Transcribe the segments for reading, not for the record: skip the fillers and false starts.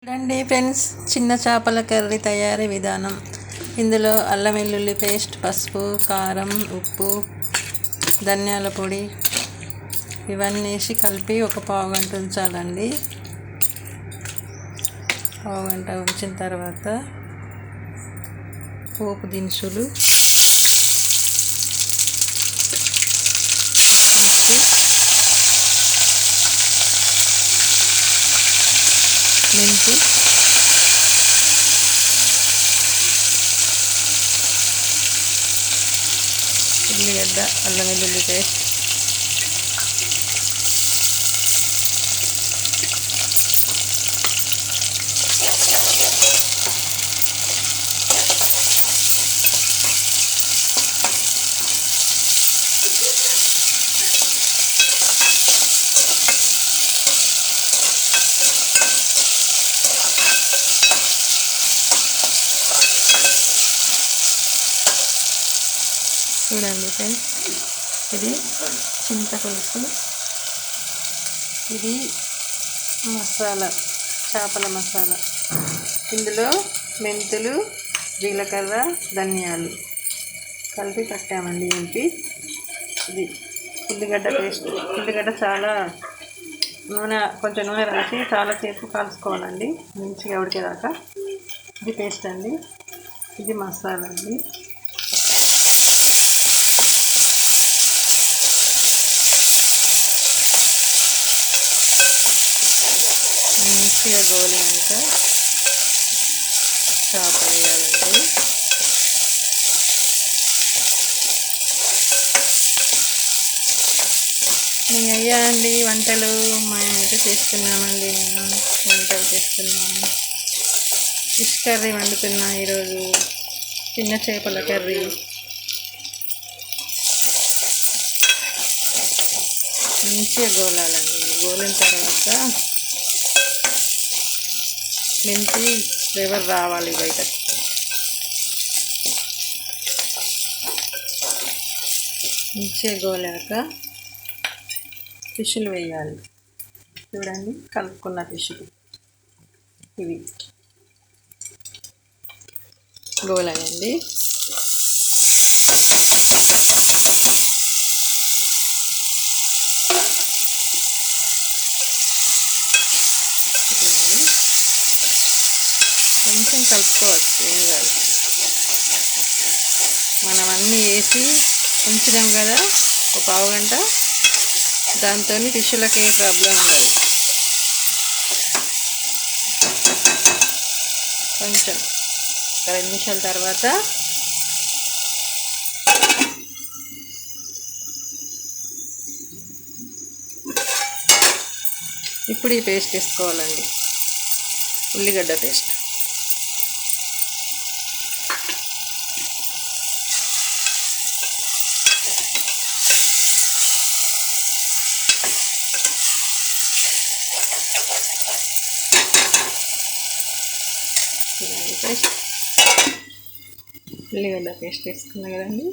రండి ఫ్రెండ్స్, చిన్న చేపల కర్రీ తయారీ విధానం. ఇందులో అల్లం వెల్లుల్లి పేస్ట్, పసుపు, కారం, ఉప్పు, ధనియాల పొడి ఇవన్నీ వేసి కలిపి ఒక పావుగంట ఉంచాలండి. పావుగంట ఉంచిన తర్వాత పోపు దినుసులు, మెంతి, ఉల్లిగడ్డ, అల్లం వెల్లుల్లి పేస్ట్, చూడండి ఫ్రెండ్స్, ఇది చింతపులుసు, ఇది మసాలా, చేపల మసాలా. ఇందులో మెంతులు, జీలకర్ర, ధనియాలు కలిపి కట్టామండి ఎంపి. ఇది ఉల్లిగడ్డ పేస్ట్. ఉల్లిగడ్డ చాలా కొంచెం నూనె రాసి చాలాసేపు కాల్చుకోవాలండి, మంచిగా ఉడికేదాకా. ఇది పేస్ట్ అండి. ఇది మసాలా అండి. మంచిగా గోలినాక చేప వేయాలండి. నేను అయ్యానండి వంటలు, మా అయితే చేస్తున్నామండి. నేను వంటలు చేస్తున్నాను. ఫిష్ కర్రీ వండుతున్నా ఈరోజు, చిన్న చేపల కర్రీ. మంచిగా గోలాలండి. గోలిన తర్వాత మెంతి ఫ్లేవర్ రావాలి బయటకు. మంచిగా గోలాక ఫిష్లు వేయాలి. చూడండి, కలుపుకున్న ఫిష్లు ఇవి గోలాయండి. కొంచెం కలుపుకోవచ్చు, ఏం కాదు. మనం అన్నీ వేసి ఉంచుదాం కదా ఒక పావుగంట, దాంతో ఫిష్లకి ఏ ప్రాబ్లం ఉండదు. కొంచెం 2 నిమిషాల తర్వాత ఇప్పుడు ఈ పేస్ట్ వేసుకోవాలండి, ఉల్లిగడ్డ పేస్ట్. పేస్ట్ ఉల్లిగడ్డ పేస్ట్ వేసుకున్నా కదండి.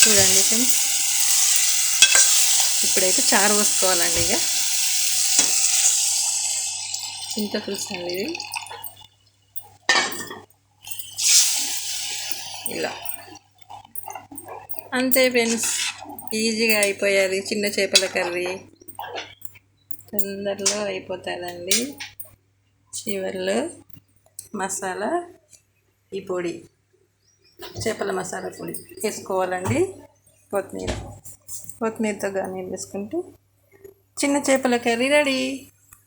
చూడండి ఫ్రెండ్స్, ఇప్పుడైతే చారు పోసుకోవాలండి. ఇక చింతపులుసు అండి ఇది. ఇలా అంతే ఫ్రెండ్స్, ఈజీగా అయిపోయాలి. చిన్న చేపల కర్రీ తొందరలో అయిపోతుందండి. చివర్లో మసాలా, ఈ పొడి, చేపల మసాలా పొడి వేసుకోవాలండి. కొత్తిమీరతో గార్నిష్ వేసుకుంటే చిన్న చేపల కర్రీ రెడీ.